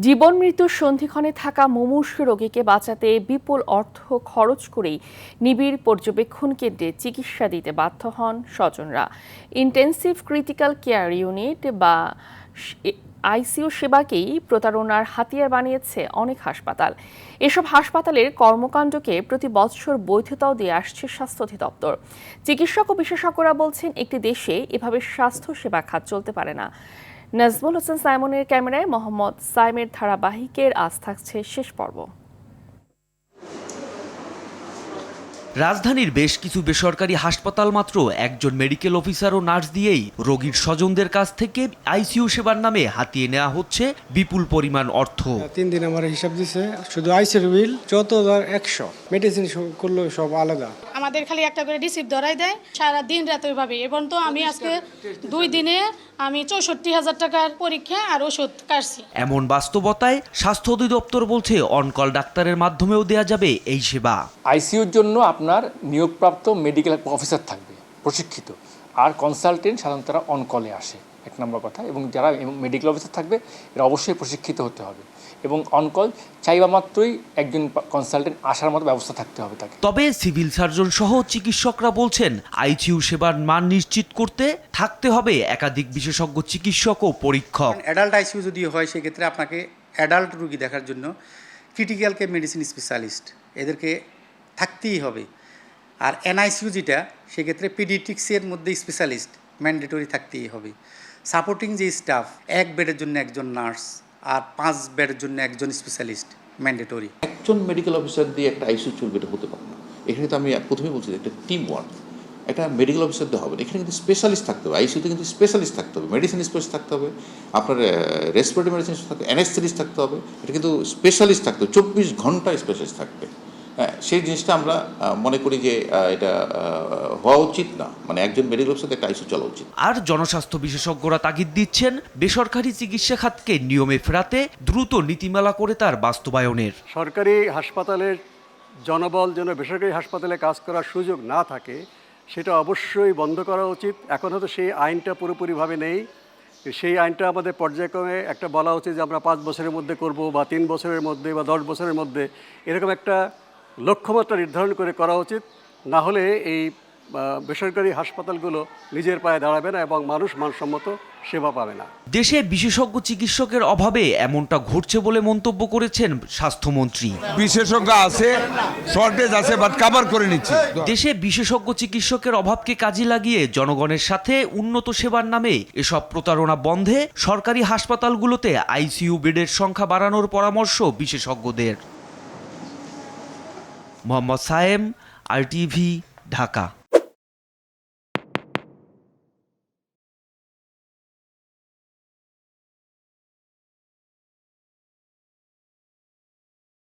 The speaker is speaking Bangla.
জীবন মৃত্যুর সন্ধিক্ষণে থাকা মুমূর্ষু রোগীকে বাঁচাতে বিপুল অর্থ খরচ করেই নিবিড় পর্যবেক্ষণ কেন্দ্রে চিকিৎসা দিতে বাধ্য হন স্বজনরা। ইন্টেন্সিভ ক্রিটিক্যাল কেয়ার ইউনিট বা আইসিইউ সেবাকেই প্রতারণার হাতিয়ার বানিয়েছে অনেক হাসপাতাল। এসব হাসপাতালের কর্মকাণ্ডকে প্রতি বছর বৈধতাও দিয়ে আসছে স্বাস্থ্য অধিদপ্তর। চিকিৎসক ও বিশেষজ্ঞরা বলছেন, একটি দেশে এভাবে স্বাস্থ্য সেবা খাত চলতে পারে না। নাজমুল হোসেন সাইমনের ক্যামেরায় মোহাম্মদ সাইমের ধারাবাহিকের আজ থাকছে শেষ পর্ব। রাজধানীর বেশ কিছু বেসরকারি হাসপাতাল মাত্র একজন মেডিকেল অফিসার ও নার্স দিয়েই রোগীর স্বজনদের কাছ থেকে আইসিইউ সেবার নামে হাতিয়ে নেওয়া হচ্ছে বিপুল পরিমাণ অর্থ। 3 দিন আমার হিসাব দিছে, শুধু আইসিইউ বিল 14,100, মেডিসিন করলো সব আলাদা। আমাদের খালি একটা করে রিসিপ্ট ধরাই দেয়, সারা দিন রাত ওইভাবে। এবং তো আমি আজকে 2 দিনে আমি 64,000 টাকার পরীক্ষা আর ওষুধ কাটছি। এমন বাস্তবতায় স্বাস্থ্য অধিদপ্তর বলছে অনকল ডাক্তারের মাধ্যমেও দেয়া যাবে এই সেবা। আইসিইউর জন্য আপনার নিয়োগপ্রাপ্ত মেডিকেল অফিসার থাকবে প্রশিক্ষিত, আর কনসালটেন্ট সাধারণত তারা অনকলে আসে, 1 নম্বর কথা। এবং যারা মেডিকেল অফিসার থাকবে এরা অবশ্যই প্রশিক্ষিত হতে হবে, এবং অনকল চাইবা মাত্রই একজন কনসালটেন্ট আসার মতো ব্যবস্থা থাকতে হবে তাকে। তবে সিভিল সার্জন সহ চিকিৎসকরা বলছেন, আইসিইউ সেবার মান নিশ্চিত করতে থাকতে হবে একাধিক বিশেষজ্ঞ চিকিৎসক ও পরীক্ষক। অ্যাডাল্ট আইসিইউ যদি হয় সেক্ষেত্রে আপনাকে অ্যাডাল্ট রোগী দেখার জন্য ক্রিটিক্যাল কেয়ার মেডিসিন স্পেশালিস্ট এদেরকে থাকতেই হবে। আর এনআইসিইউ যেটা, সেক্ষেত্রে পিডিয়াট্রিক্সের মধ্যে স্পেশালিস্ট ম্যান্ডেটরি থাকতেই হবে। সাপোর্টিং যে স্টাফ, 1 বেডের জন্য একজন নার্স আর 5 বেডের জন্য একজন স্পেশালিস্ট ম্যান্ডেটরি। একজন মেডিকেল অফিসার দিয়ে একটা আইসিইউ চলবে, এটা হতে পারে না। এখানে তো আমি প্রথমেই বলছি একটা টিম ওয়ার্ক, একটা মেডিকেল অফিসার দিয়ে হবে। এখানে কিন্তু স্পেশালিস্ট থাকতে হবে, আইসিইউতে কিন্তু স্পেশালিস্ট থাকতে হবে, মেডিসিন স্পেশালিস্ট থাকতে হবে, আপনার রেসপিরেটরি মেডিসিন থাকতে, অ্যানেস্থেটিস্ট থাকতে হবে। এটা কিন্তু স্পেশালিস্ট থাকতে হবে, 24 ঘন্টা স্পেশালিস্ট থাকবে। হ্যাঁ, সেই জিনিসটা আমরা মনে করি যে এটা হওয়া উচিত না, মানে একজন মেডিকেল অফিসার একটা আইসিইউ চলা উচিত। আর জনস্বাস্থ্য বিশেষজ্ঞরা তাগিদ দিচ্ছেন, বেসরকারি চিকিৎসা খাতকে নিয়মে ফেরাতে দ্রুত নীতিমালা করে তার বাস্তবায়নের। সরকারি হাসপাতালের জনবল যেন বেসরকারি হাসপাতালে কাজ করার সুযোগ না থাকে, সেটা অবশ্যই বন্ধ করা উচিত। এখন হয়তো সেই আইনটা পুরোপুরিভাবে নেই, সেই আইনটা আমাদের পর্যায়ক্রমে একটা বলা উচিত যে আমরা 5 বছরের মধ্যে করব, বা 3 বছরের মধ্যে, বা 10 বছরের মধ্যে, এরকম একটা লক্ষ্যমাত্রা নির্ধারণ করে করা উচিত। না হলে এই বেসরকারি হাসপাতালগুলো নিজের পায়ে দাঁড়াবে না এবং মানুষ মানসম্মত সেবা পাবে না। দেশে বিশেষজ্ঞ চিকিৎসকের অভাবে এমনটা ঘটছে বলে মন্তব্য করেছেন স্বাস্থ্যমন্ত্রী। বিশেষজ্ঞ আছে, শর্টেজ আছে, বাট কভার করে নিচ্ছে। দেশে বিশেষজ্ঞ চিকিৎসকের অভাবকে কাজে লাগিয়ে জনগণের সাথে উন্নত সেবার নামে এসব প্রতারণা বন্ধে সরকারি হাসপাতালগুলোতে আইসিইউ বেডের সংখ্যা বাড়ানোর পরামর্শ বিশেষজ্ঞদের। মোহাম্মদ সায়েম, RTV, ঢাকা।